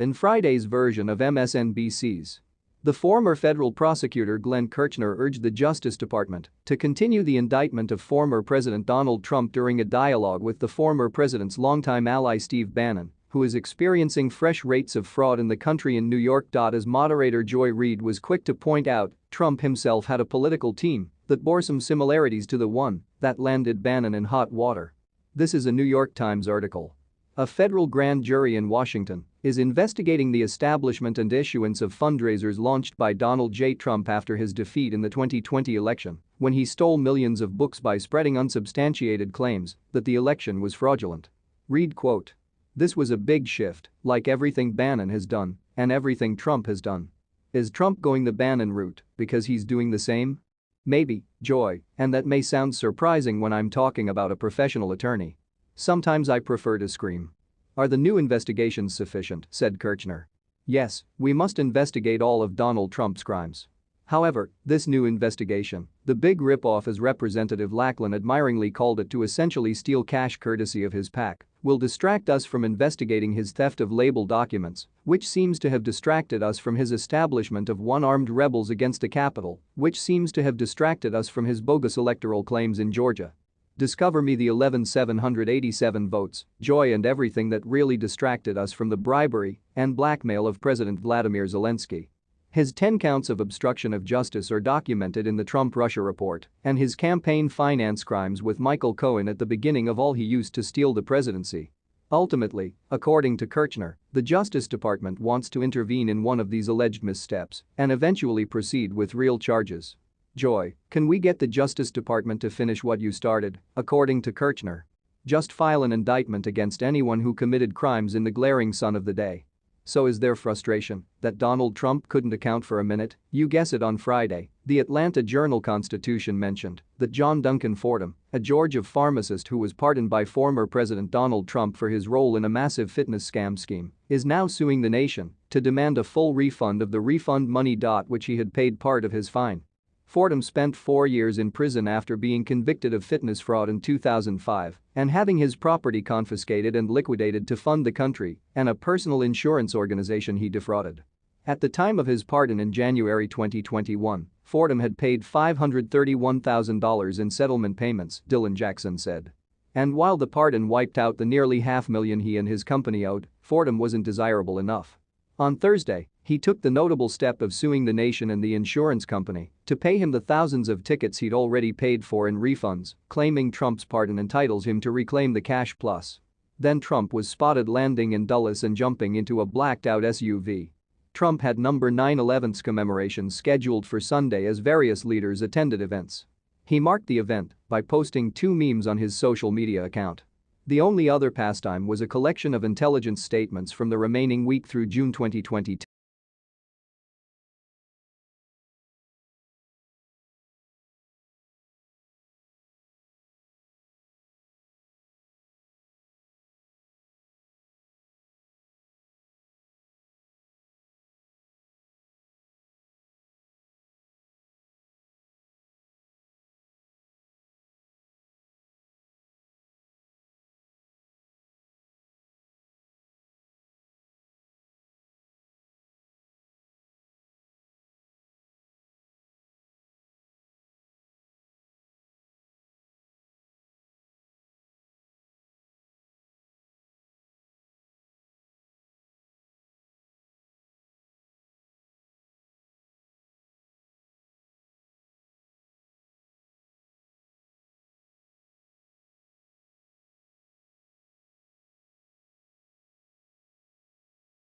in Friday's version of MSNBC's. The former federal prosecutor Glenn Kirchner urged the Justice Department to continue the indictment of former President Donald Trump during a dialogue with the former president's longtime ally Steve Bannon, who is experiencing fresh rates of fraud in the country in New York. As moderator Joy Reid was quick to point out, Trump himself had a political team that bore some similarities to the one that landed Bannon in hot water. This is a New York Times article. A federal grand jury in Washington is investigating the establishment and issuance of fundraisers launched by Donald J. Trump after his defeat in the 2020 election, when he stole millions of books by spreading unsubstantiated claims that the election was fraudulent. Reid quote, "This was a big shift, like everything Bannon has done and everything Trump has done. Is Trump going the Bannon route because he's doing the same? Maybe, Joy, and that may sound surprising when I'm talking about a professional attorney. Sometimes I prefer to scream. Are the new investigations sufficient?" said Kirchner. "Yes, we must investigate all of Donald Trump's crimes. However, this new investigation, the big rip-off as Representative Lackland admiringly called it to essentially steal cash courtesy of his PAC, will distract us from investigating his theft of label documents, which seems to have distracted us from his establishment of one-armed rebels against the Capitol, which seems to have distracted us from his bogus electoral claims in Georgia. Discover me the 11,787 votes, Joy, and everything that really distracted us from the bribery and blackmail of President Vladimir Zelensky. His 10 counts of obstruction of justice are documented in the Trump-Russia report, and his campaign finance crimes with Michael Cohen at the beginning of all he used to steal the presidency. Ultimately, according to Kirchner, the Justice Department wants to intervene in one of these alleged missteps and eventually proceed with real charges. Joy, can we get the Justice Department to finish what you started, according to Kirchner? Just file an indictment against anyone who committed crimes in the glaring sun of the day. So is there frustration that Donald Trump couldn't account for a minute? You guess it. On Friday, the Atlanta Journal-Constitution mentioned that John Duncan Fordham, a Georgia pharmacist who was pardoned by former President Donald Trump for his role in a massive fitness scam scheme, is now suing the nation to demand a full refund of the refund money. Which he had paid part of his fine. Fordham spent 4 years in prison after being convicted of fitness fraud in 2005 and having his property confiscated and liquidated to fund the country and a personal insurance organization he defrauded. At the time of his pardon in January 2021, Fordham had paid $531,000 in settlement payments, Dylan Jackson said. And while the pardon wiped out the nearly $500,000 he and his company owed, Fordham wasn't desirable enough. On Thursday, he took the notable step of suing the nation and the insurance company to pay him the thousands of tickets he'd already paid for in refunds, claiming Trump's pardon entitles him to reclaim the cash plus. Then Trump was spotted landing in Dulles and jumping into a blacked-out SUV. Trump had number 9/11's commemorations scheduled for Sunday as various leaders attended events. He marked the event by posting 2 memes on his social media account. The only other pastime was a collection of intelligence statements from the remaining week through June 2022.